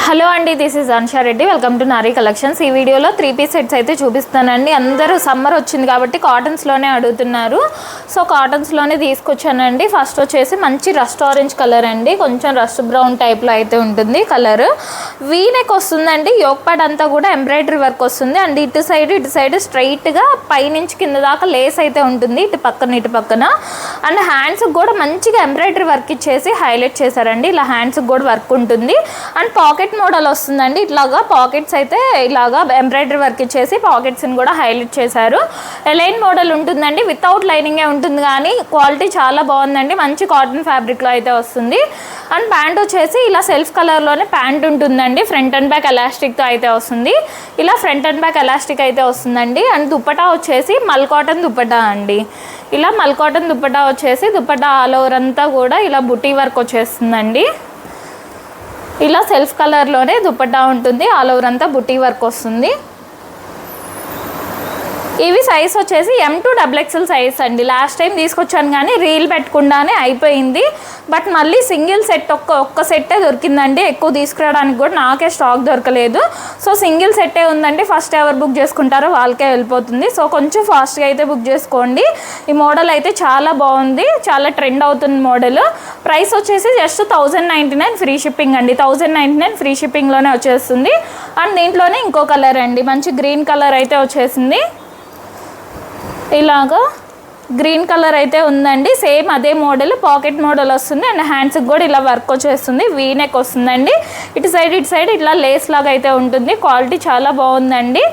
Hello అండి, this is Ansha Reddy. Welcome to Nari collections. ఈ వీడియోలో 3 పీస్ సెట్స్ అయితే చూపిస్తానండి. అందరూ సమ్మర్ వచ్చింది కాబట్టి కాటన్స్లోనే అడుగుతున్నారు. సో కాటన్స్లోనే తీసుకొచ్చానండి. ఫస్ట్ వచ్చేసి మంచి రస్ట్ ఆరెంజ్ కలర్ అండి, కొంచెం రస్ట్ బ్రౌన్ టైప్లో అయితే ఉంటుంది కలర్. వీనెక్ వస్తుందండి, యోక్ పార్ట్ అంతా కూడా ఎంబ్రాయిడరీ వర్క్ వస్తుంది. అండ్ ఇటు సైడ్ స్ట్రైట్గా పైనుంచి కింద దాకా లేస్ అయితే ఉంటుంది, ఇటు పక్కన. అండ్ హ్యాండ్స్కి కూడా మంచిగా ఎంబ్రాయిడరీ వర్క్ ఇచ్చేసి హైలైట్ చేశారండి. ఇలా హ్యాండ్స్కి కూడా వర్క్ ఉంటుంది. అండ్ పాకెట్ మోడల్ వస్తుందండి. ఇట్లాగా పాకెట్స్ అయితే ఇలాగా ఎంబ్రాయిడరీ వర్క్ ఇచ్చేసి పాకెట్స్ని కూడా హైలైట్ చేశారు. లైన్ మోడల్ ఉంటుందండి, వితౌట్ లైనింగే ఉంటుంది, కానీ క్వాలిటీ చాలా బాగుందండి. మంచి కాటన్ ఫ్యాబ్రిక్లో అయితే వస్తుంది. అండ్ ప్యాంట్ వచ్చేసి ఇలా సెల్ఫ్ కలర్లోనే ప్యాంట్ ఉంటుందండి. ఫ్రంట్ అండ్ బ్యాక్ ఎలాస్టిక్తో అయితే వస్తుంది. ఇలా ఫ్రంట్ అండ్ బ్యాక్ ఎలాస్టిక్ అయితే వస్తుందండి. అండ్ దుప్పటా వచ్చేసి మల్ కాటన్ దుప్పటా అండి. ఇలా మల్ కాటన్ దుప్పటా వచ్చేసి దుప్పటా ఆల్ ఓవర్ అంతా కూడా ఇలా బుటీ వర్క్ వచ్చేస్తుందండి. ఇలా సెల్ఫ్ కలర్లోనే దుపట్టా ఉంటుంది, ఆల్ ఓవర్ అంతా బుటీ వర్క్ వస్తుంది. ఇవి సైజ్ వచ్చేసి M2 XXL సైజ్ అండి. లాస్ట్ టైం తీసుకొచ్చాను కానీ రీల్ పెట్టకుండానే అయిపోయింది. బట్ మళ్ళీ సింగిల్ సెట్ ఒక్క సెట్టే దొరికిందండి. ఎక్కువ తీసుకురావడానికి కూడా నాకే స్టాక్ దొరకలేదు. సో సింగిల్ సెట్టే ఉందండి. ఫస్ట్ ఎవరు బుక్ చేసుకుంటారో వాళ్ళకే వెళ్ళిపోతుంది. సో కొంచెం ఫాస్ట్గా అయితే బుక్ చేసుకోండి. ఈ మోడల్ అయితే చాలా బాగుంది, చాలా ట్రెండ్ అవుతుంది మోడల్. ప్రైస్ వచ్చేసి జస్ట్ 1099 ఫ్రీ షిప్పింగ్ అండి. 1099 ఫ్రీ షిప్పింగ్లోనే వచ్చేస్తుంది. అండ్ దీంట్లోనే ఇంకో కలర్ అండి, మంచి గ్రీన్ కలర్ అయితే వచ్చేసింది. ఇలాగా గ్రీన్ కలర్ అయితే ఉందండి. సేమ్ అదే మోడల్, పాకెట్ మోడల్ వస్తుంది. అండ్ హ్యాండ్స్కి కూడా ఇలా వర్క్ వచ్చేస్తుంది, వీనెక్ వస్తుందండి. ఇటు సైడ్ ఇట్లా లేస్ లాగా అయితే ఉంటుంది. క్వాలిటీ చాలా బాగుందండి.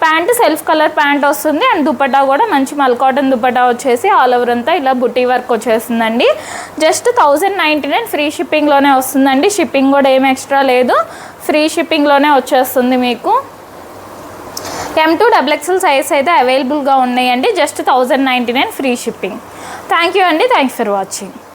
ప్యాంట్ సెల్ఫ్ కలర్ ప్యాంట్ వస్తుంది. అండ్ దుపట్టా కూడా మంచి మల్ కాటన్ దుపట్టా వచ్చేసి ఆల్ ఓవర్ అంతా ఇలా బుటీ వర్క్ వచ్చేస్తుందండి. జస్ట్ 1099 ఫ్రీ షిప్పింగ్లోనే వస్తుందండి. షిప్పింగ్ కూడా ఏం ఎక్స్ట్రా లేదు, ఫ్రీ షిప్పింగ్లోనే వచ్చేస్తుంది మీకు. M2 XXL సైజ్ అయితే అవైలబుల్గా ఉన్నాయండి. Just 1099 free shipping. Thank you అండి, థ్యాంక్స్ ఫర్ వాచింగ్.